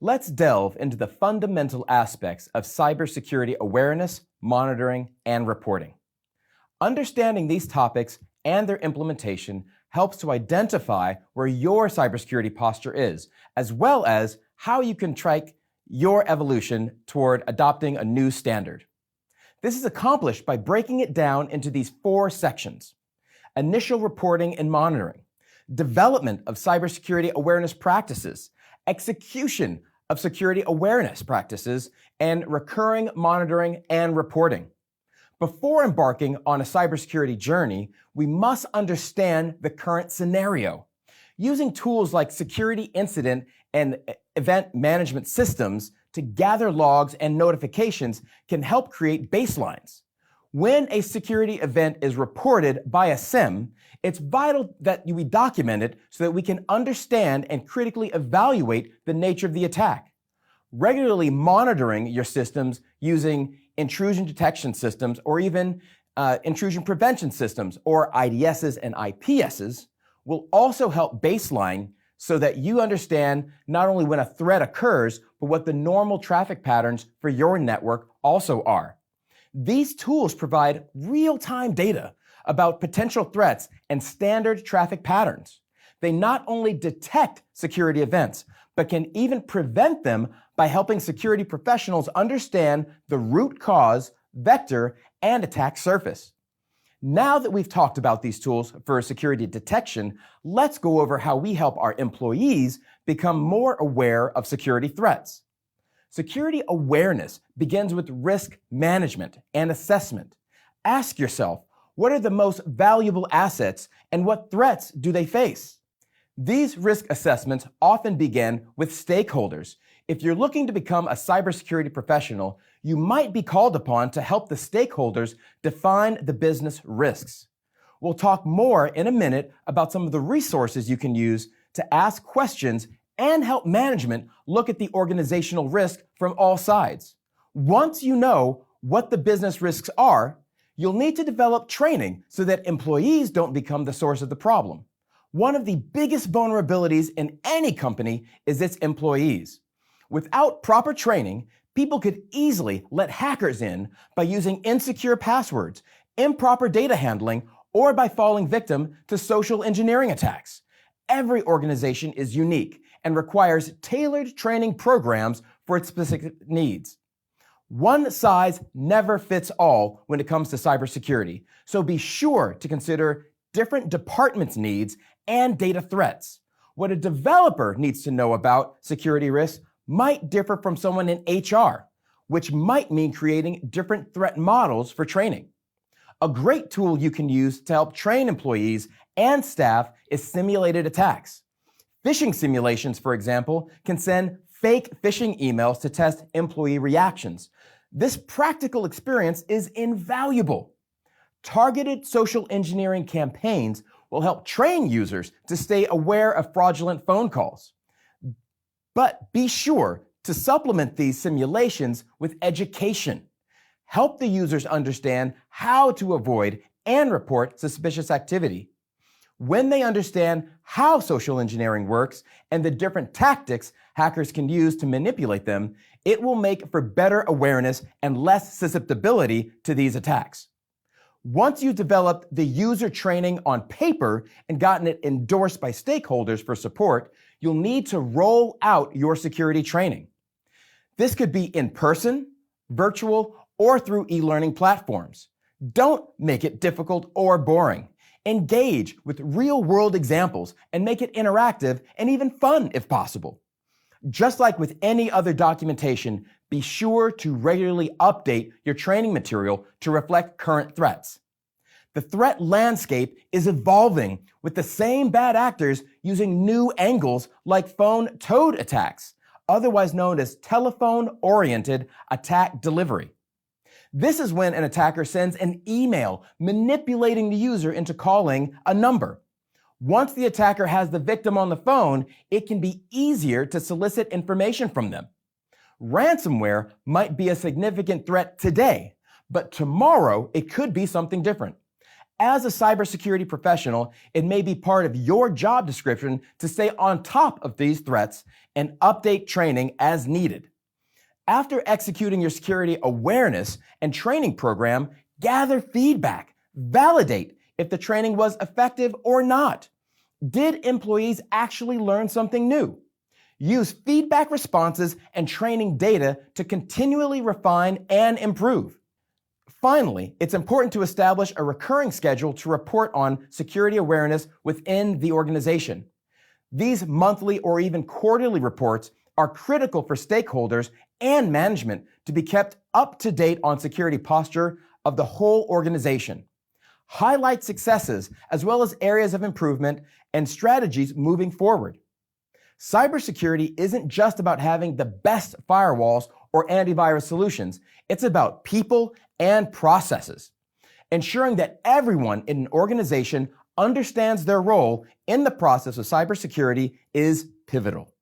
Let's delve into the fundamental aspects of cybersecurity awareness, monitoring, and reporting. Understanding these topics and their implementation helps to identify where your cybersecurity posture is, as well as how you can track your evolution toward adopting a new standard. This is accomplished by breaking it down into these 4 sections: initial reporting and monitoring, development of cybersecurity awareness practices, execution of security awareness practices, and recurring monitoring and reporting. Before embarking on a cybersecurity journey, we must understand the current scenario. Using tools like security incident and event management systems to gather logs and notifications can help create baselines. When a security event is reported by a SIEM, it's vital that we document it so that we can understand and critically evaluate the nature of the attack. Regularly monitoring your systems using intrusion detection systems or even intrusion prevention systems or IDSs and IPSs will also help baseline so that you understand not only when a threat occurs, but what the normal traffic patterns for your network also are. These tools provide real-time data about potential threats and standard traffic patterns. They not only detect security events, but can even prevent them by helping security professionals understand the root cause, vector, and attack surface. Now that we've talked about these tools for security detection, let's go over how we help our employees become more aware of security threats. Security awareness begins with risk management and assessment. Ask yourself, what are the most valuable assets and what threats do they face? These risk assessments often begin with stakeholders. If you're looking to become a cybersecurity professional, you might be called upon to help the stakeholders define the business risks. We'll talk more in a minute about some of the resources you can use to ask questions and help management look at the organizational risk from all sides. Once you know what the business risks are, you'll need to develop training so that employees don't become the source of the problem. One of the biggest vulnerabilities in any company is its employees. Without proper training, people could easily let hackers in by using insecure passwords, improper data handling, or by falling victim to social engineering attacks. Every organization is unique and requires tailored training programs for its specific needs. One size never fits all when it comes to cybersecurity, so be sure to consider different departments' needs and data threats. What a developer needs to know about security risks might differ from someone in HR, which might mean creating different threat models for training. A great tool you can use to help train employees and staff is simulated attacks. Phishing simulations, for example, can send fake phishing emails to test employee reactions. This practical experience is invaluable. Targeted social engineering campaigns will help train users to stay aware of fraudulent phone calls. But be sure to supplement these simulations with education. Help the users understand how to avoid and report suspicious activity. When they understand how social engineering works and the different tactics hackers can use to manipulate them, it will make for better awareness and less susceptibility to these attacks. Once you've developed the user training on paper and gotten it endorsed by stakeholders for support, you'll need to roll out your security training. This could be in person, virtual, or through e-learning platforms. Don't make it difficult or boring. Engage with real-world examples and make it interactive and even fun if possible. Just like with any other documentation, be sure to regularly update your training material to reflect current threats. The threat landscape is evolving with the same bad actors using new angles like phone toad attacks, otherwise known as telephone-oriented attack delivery. This is when an attacker sends an email manipulating the user into calling a number. Once the attacker has the victim on the phone, it can be easier to solicit information from them. Ransomware might be a significant threat today, but tomorrow it could be something different. As a cybersecurity professional, it may be part of your job description to stay on top of these threats and update training as needed. After executing your security awareness and training program, gather feedback, validate if the training was effective or not. Did employees actually learn something new? Use feedback responses and training data to continually refine and improve. Finally, it's important to establish a recurring schedule to report on security awareness within the organization. These monthly or even quarterly reports are critical for stakeholders and management to be kept up to date on security posture of the whole organization. Highlight successes as well as areas of improvement and strategies moving forward. Cybersecurity isn't just about having the best firewalls or antivirus solutions. It's about people and processes. Ensuring that everyone in an organization understands their role in the process of cybersecurity is pivotal.